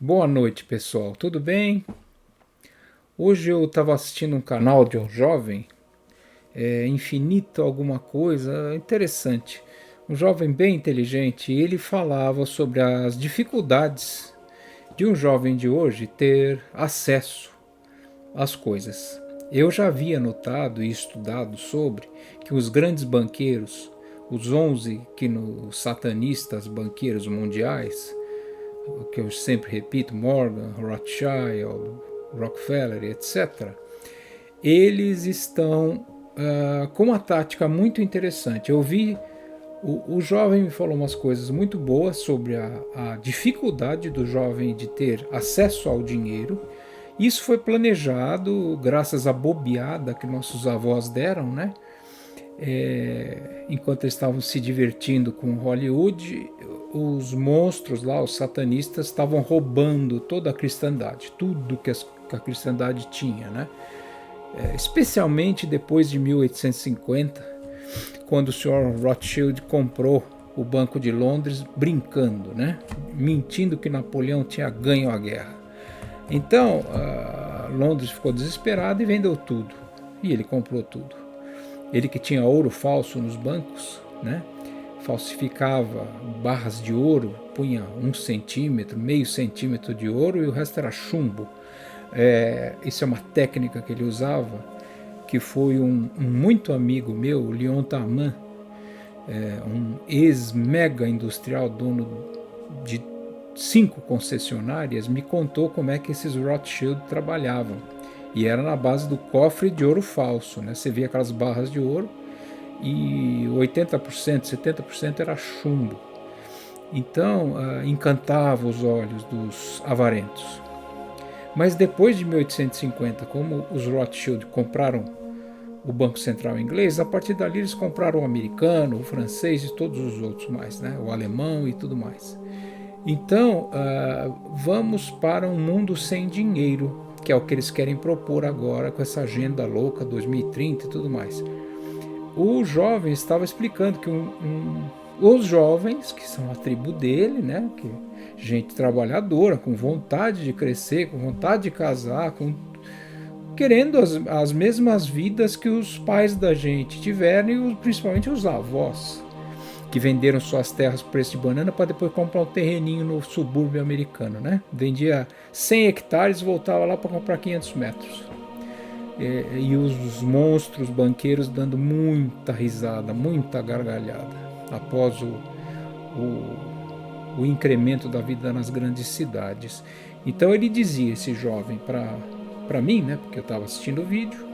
Boa noite, pessoal. Tudo bem? Hoje eu estava assistindo um canal de um jovem, Infinito alguma coisa, interessante. Um jovem bem inteligente, e ele falava sobre as dificuldades de um jovem de hoje ter acesso às coisas. Eu já havia notado e estudado sobre que os grandes banqueiros, os 11 que nos satanistas banqueiros mundiais, que eu sempre repito, Morgan, Rothschild, Rockefeller, etc., eles estão com uma tática muito interessante. Eu vi, o jovem me falou umas coisas muito boas sobre a dificuldade do jovem de ter acesso ao dinheiro. Isso foi planejado graças à bobeada que nossos avós deram, né? Enquanto eles estavam se divertindo com Hollywood, os monstros lá, os satanistas, estavam roubando toda a cristandade, tudo que a cristandade tinha, né? Especialmente depois de 1850, quando o Sr. Rothschild comprou o Banco de Londres, brincando, né? Mentindo que Napoleão tinha ganho a guerra. Então, Londres ficou desesperado e vendeu tudo. E ele comprou tudo. Ele que tinha ouro falso nos bancos, né? Falsificava barras de ouro, punha 1 centímetro, meio centímetro de ouro e o resto era chumbo. Isso é uma técnica que ele usava, que foi um muito amigo meu, Leon Taman, um ex-mega industrial, dono de 5 concessionárias, me contou como é que esses Rothschild trabalhavam. E era na base do cofre de ouro falso, né? Você via aquelas barras de ouro e 80%, 70% era chumbo. Então, encantava os olhos dos avarentos. Mas depois de 1850, como os Rothschild compraram o Banco Central inglês, a partir dali eles compraram o americano, o francês e todos os outros mais, né? O alemão e tudo mais. Então, vamos para um mundo sem dinheiro, que é o que eles querem propor agora com essa agenda louca 2030 e tudo mais. O jovem estava explicando que os jovens, que são a tribo dele, né, que gente trabalhadora, com vontade de crescer, com vontade de casar, querendo as mesmas vidas que os pais da gente tiveram e principalmente os avós, que venderam suas terras por preço de banana para depois comprar um terreninho no subúrbio americano, né? Vendia 100 hectares e voltava lá para comprar 500 metros. E os monstros banqueiros dando muita risada, muita gargalhada após o incremento da vida nas grandes cidades. Então ele dizia, esse jovem, para mim, né, porque eu estava assistindo o vídeo,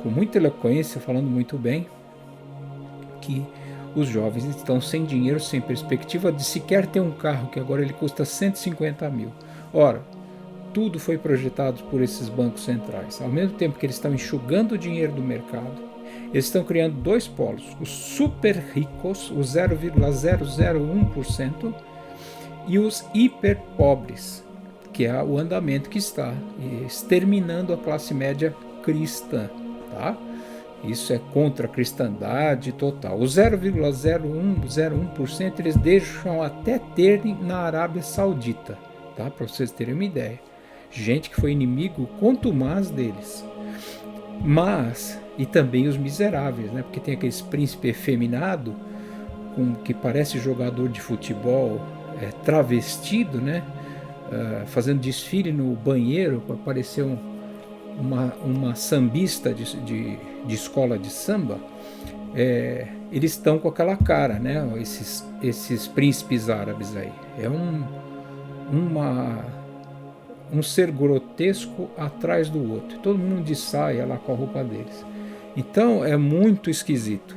com muita eloquência, falando muito bem, que os jovens estão sem dinheiro, sem perspectiva de sequer ter um carro, que agora ele custa 150 mil. Ora, tudo foi projetado por esses bancos centrais. Ao mesmo tempo que eles estão enxugando o dinheiro do mercado, eles estão criando dois polos: os super ricos, os 0,001%, e os hiper pobres, que é o andamento que está exterminando a classe média cristã, tá? Isso é contra a cristandade total. O 0,01% eles deixam até ter na Arábia Saudita, tá? Para vocês terem uma ideia. Gente que foi inimigo contumaz deles. Mas, e também os miseráveis, né? Porque tem aqueles príncipe efeminado, que parece jogador de futebol, travestido, né? Fazendo desfile no banheiro para parecer uma sambista de escola de samba. Eles estão com aquela cara, né? Esses príncipes árabes aí. É um ser grotesco atrás do outro. Todo mundo de saia lá com a roupa deles. Então é muito esquisito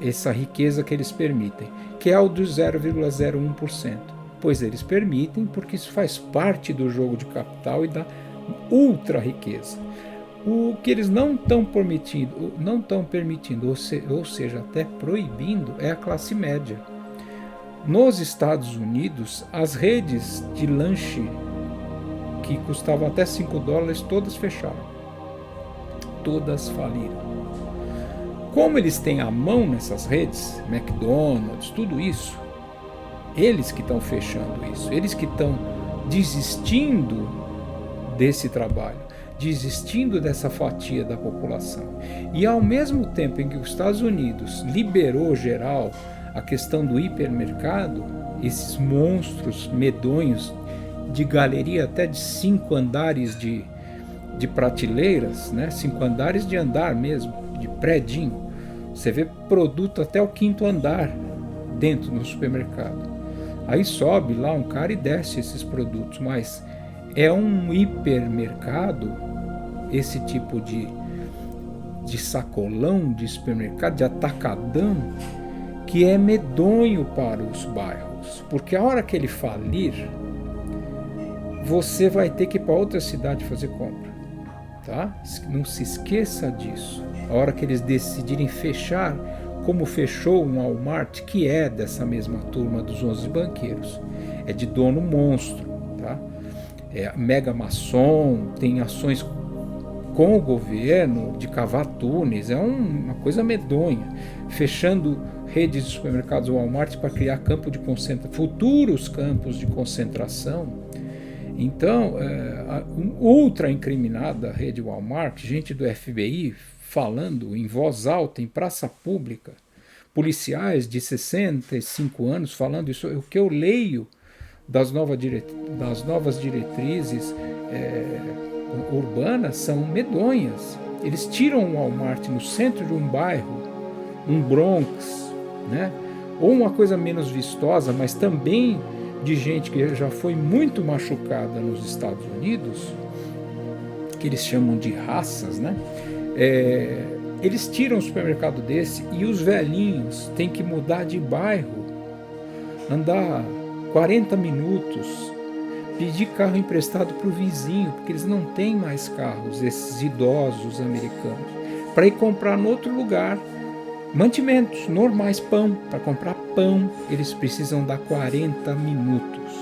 essa riqueza que eles permitem, que é o do 0,01%. Pois eles permitem porque isso faz parte do jogo de capital e da ultra riqueza. O que eles não estão permitindo, ou seja, até proibindo, é a classe média. Nos Estados Unidos, as redes de lanche que custavam até $5, todas fecharam. Todas faliram. Como eles têm a mão nessas redes, McDonald's, tudo isso, Eles que estão fechando isso, eles que estão desistindo desse trabalho, desistindo dessa fatia da população. E ao mesmo tempo em que os Estados Unidos liberou geral a questão do hipermercado, esses monstros medonhos de galeria até de 5 andares de prateleiras, né? 5 andares de andar mesmo, de prédio. Você vê produto até o 5º andar dentro do supermercado. Aí sobe lá um cara e desce esses produtos, mas é um hipermercado, esse tipo de sacolão de supermercado, de atacadão, que é medonho para os bairros, porque a hora que ele falir, você vai ter que ir para outra cidade fazer compra, tá? Não se esqueça disso. A hora que eles decidirem fechar, como fechou um Walmart, que é dessa mesma turma dos 11 banqueiros, é de dono monstro, tá? É mega maçom, tem ações com o governo de cavar túneis, é uma coisa medonha, fechando redes de supermercados Walmart para criar futuros campos de concentração. Então, ultra incriminada a rede Walmart, gente do FBI falando em voz alta em praça pública, policiais de 65 anos falando isso. O que eu leio das novas diretrizes urbanas são medonhas. Eles tiram um Walmart no centro de um bairro, um Bronx, né? Ou uma coisa menos vistosa, mas também de gente que já foi muito machucada nos Estados Unidos, que eles chamam de raças, né? Eles tiram um supermercado desse e os velhinhos têm que mudar de bairro, andar 40 minutos, pedir carro emprestado para o vizinho, porque eles não têm mais carros, esses idosos americanos, para ir comprar em outro lugar mantimentos normais, pão. Para comprar pão, eles precisam dar 40 minutos.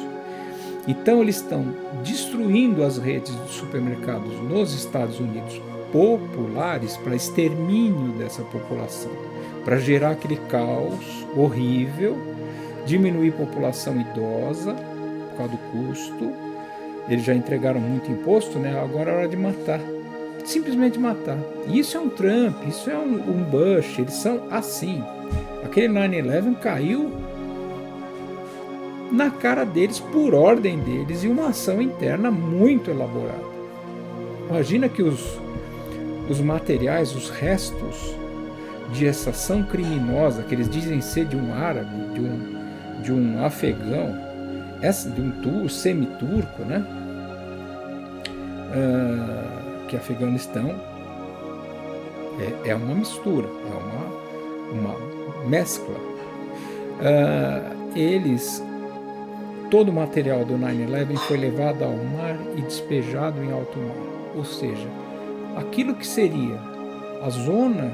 Então, eles estão destruindo as redes de supermercados nos Estados Unidos populares para extermínio dessa população, para gerar aquele caos horrível, diminuir a população idosa por causa do custo. Eles já entregaram muito imposto, né? Agora é hora de matar, simplesmente matar. Isso é um Trump, isso é um Bush, eles são assim. Aquele 9/11 caiu na cara deles por ordem deles e uma ação interna muito elaborada. Imagina que os materiais, os restos de essa ação criminosa, que eles dizem ser de um árabe, de um afegão, de um semiturco, né? Que Afeganistão é uma mistura, é uma mescla. Todo o material do 9/11 foi levado ao mar e despejado em alto mar, ou seja, aquilo que seria a zona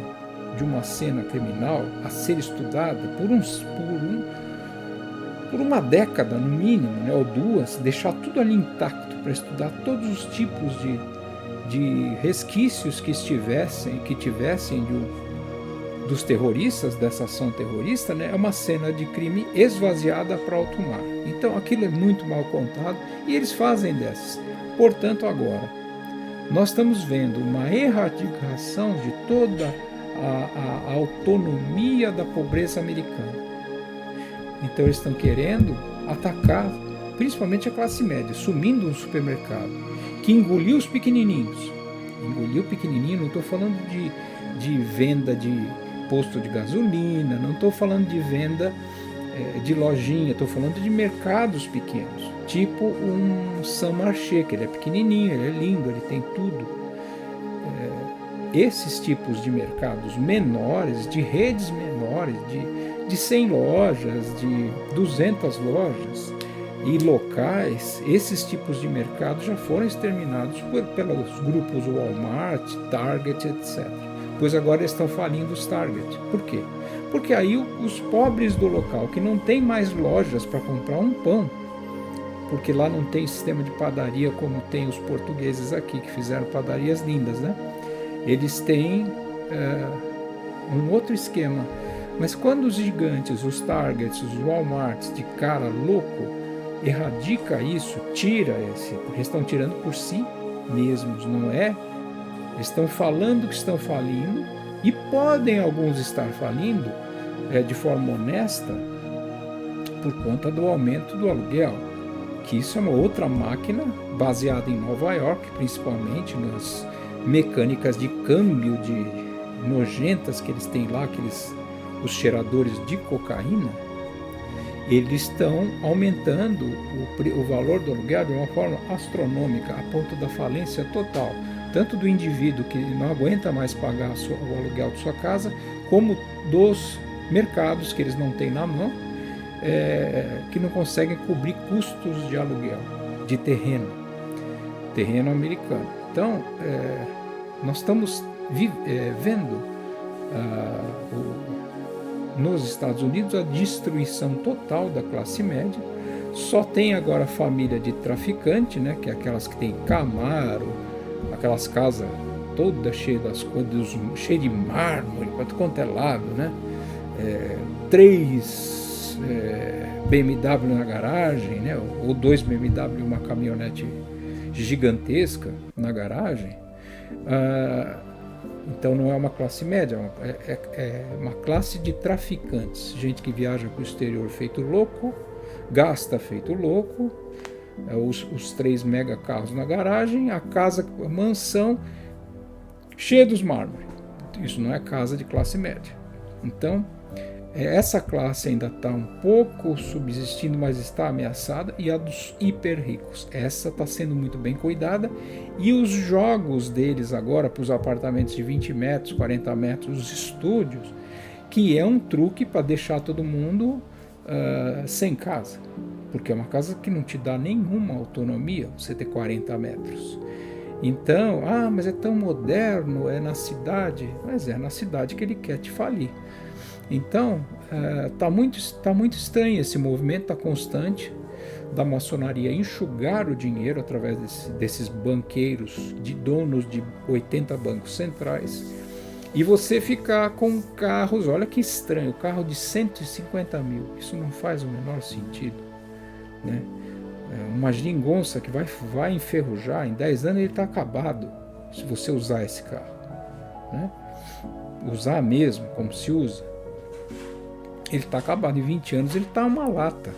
de uma cena criminal a ser estudada por uma década no mínimo, né, ou 2, deixar tudo ali intacto para estudar todos os tipos de resquícios que tivessem dos terroristas, dessa ação terrorista, né, é uma cena de crime esvaziada para alto mar. Então aquilo é muito mal contado e eles fazem dessas. Portanto, agora nós estamos vendo uma erradicação de toda a autonomia da pobreza americana. Então eles estão querendo atacar principalmente a classe média, sumindo um supermercado que engoliu os pequenininhos. Engoliu pequenininho, não estou falando de venda de posto de gasolina, não estou falando de venda de lojinha, estou falando de mercados pequenos, tipo um Saint Marché, que ele é pequenininho, ele é lindo, ele tem tudo. Esses tipos de mercados menores, de redes menores, de 100 lojas, de 200 lojas e locais, esses tipos de mercados já foram exterminados pelos grupos Walmart, Target, etc. Pois agora eles estão falindo os Target. Por quê? Porque aí os pobres do local, que não tem mais lojas para comprar um pão, porque lá não tem sistema de padaria como tem os portugueses aqui, que fizeram padarias lindas, né? Eles têm um outro esquema. Mas quando os gigantes, os Targets, os Walmarts de cara louco, erradica isso, tira esse, porque estão tirando por si mesmos, não é? Estão falando que estão falindo, e podem alguns estar falindo de forma honesta por conta do aumento do aluguel, que isso é uma outra máquina baseada em Nova York, principalmente nas mecânicas de câmbio de nojentas que eles têm lá, os cheiradores de cocaína. Eles estão aumentando o valor do aluguel de uma forma astronômica, a ponto da falência total, tanto do indivíduo que não aguenta mais pagar o aluguel de sua casa, como dos mercados que eles não têm na mão, que não conseguem cobrir custos de aluguel, de terreno americano. Então, nós estamos vendo nos Estados Unidos a destruição total da classe média. Só tem agora a família de traficante, né, que é aquelas que tem Camaro, aquelas casas todas cheias das coisas, cheias de mármore, quanto é lado, né? 3 BMW na garagem, né? Ou 2 BMW e uma caminhonete gigantesca na garagem. Então não é uma classe média, é uma classe de traficantes, gente que viaja para o exterior feito louco, gasta feito louco, os 3 mega carros na garagem, a casa, a mansão cheia dos mármores. Isso não é casa de classe média. Então essa classe ainda está um pouco subsistindo, mas está ameaçada, e a dos hiper ricos. Essa está sendo muito bem cuidada, e os jogos deles agora para os apartamentos de 20 metros, 40 metros, os estúdios, que é um truque para deixar todo mundo sem casa, porque é uma casa que não te dá nenhuma autonomia, você ter 40 metros. Então, mas é tão moderno, é na cidade, mas é na cidade que ele quer te falir. Então, tá muito estranho esse movimento, tá constante, da maçonaria enxugar o dinheiro através desses banqueiros, de donos de 80 bancos centrais, e você ficar com carros, olha que estranho, carro de 150 mil, isso não faz o menor sentido, né? Uma geringonça que vai enferrujar, em 10 anos ele está acabado, se você usar esse carro, né? Usar mesmo, como se usa. Ele está acabado, em 20 anos ele está uma lata.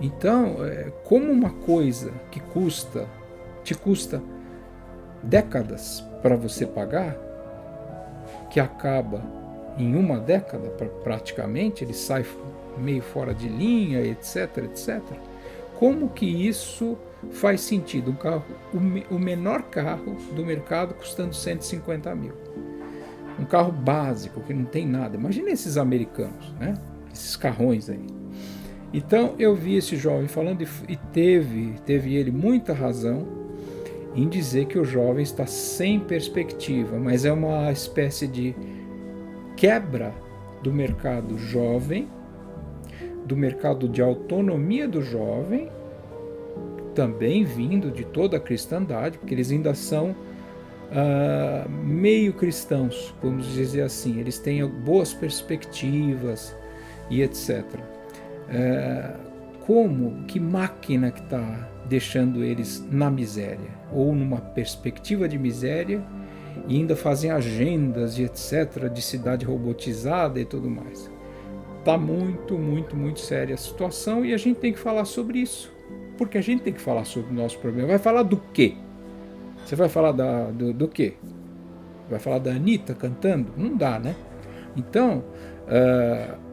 Então, como uma coisa que te custa décadas para você pagar, que acaba em uma década praticamente, ele sai meio fora de linha, etc, etc. Como que isso faz sentido? Um carro, o menor carro do mercado custando 150 mil. Um carro básico, que não tem nada. Imagina esses americanos, né? Esses carrões aí. Então, eu vi esse jovem falando, e teve ele muita razão em dizer que o jovem está sem perspectiva, mas é uma espécie de quebra do mercado jovem, do mercado de autonomia do jovem, também vindo de toda a cristandade, porque eles ainda são meio cristãos, vamos dizer assim, eles têm boas perspectivas e etc. Que máquina que está deixando eles na miséria, ou numa perspectiva de miséria, e ainda fazem agendas e etc, de cidade robotizada e tudo mais. Está muito, muito, muito séria a situação, e a gente tem que falar sobre isso, porque a gente tem que falar sobre o nosso problema. Vai falar do quê? Você vai falar do quê? Vai falar da Anitta cantando? Não dá, né? Então,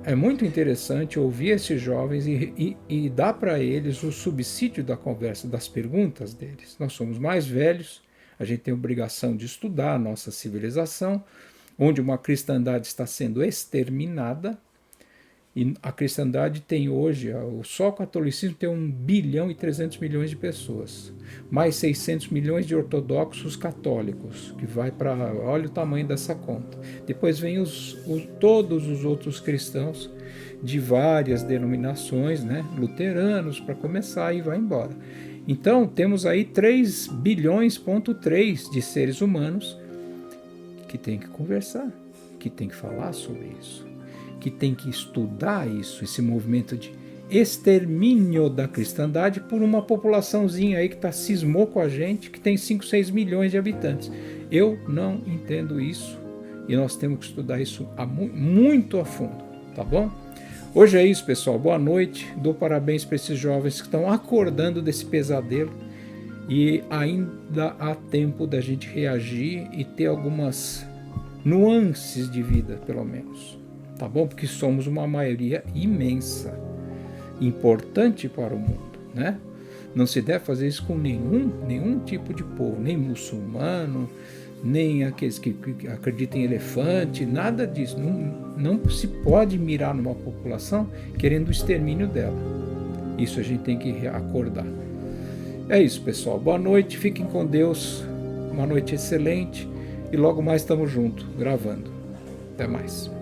é muito interessante ouvir esses jovens e dar para eles o subsídio da conversa, das perguntas deles. Nós somos mais velhos, a gente tem a obrigação de estudar a nossa civilização, onde uma cristandade está sendo exterminada, e a cristandade tem hoje, só o catolicismo tem 1 bilhão e 300 milhões de pessoas, mais 600 milhões de ortodoxos católicos, que vai para, olha o tamanho dessa conta. Depois vem todos os outros cristãos de várias denominações, né, luteranos para começar, e vai embora. Então temos aí 3 bilhões,3 de seres humanos que tem que conversar, que tem que falar sobre isso, que tem que estudar isso, esse movimento de extermínio da cristandade por uma populaçãozinha aí que cismou com a gente, que tem 5, 6 milhões de habitantes. Eu não entendo isso e nós temos que estudar isso muito a fundo, tá bom? Hoje é isso, pessoal. Boa noite. Dou parabéns para esses jovens que estão acordando desse pesadelo e ainda há tempo da gente reagir e ter algumas nuances de vida, pelo menos. Tá bom? Porque somos uma maioria imensa, importante para o mundo, né? Não se deve fazer isso com nenhum tipo de povo, nem muçulmano, nem aqueles que acreditam em elefante, nada disso. Não se pode mirar numa população querendo o extermínio dela. Isso a gente tem que acordar. É isso, pessoal. Boa noite, fiquem com Deus. Uma noite excelente e logo mais estamos juntos, gravando. Até mais.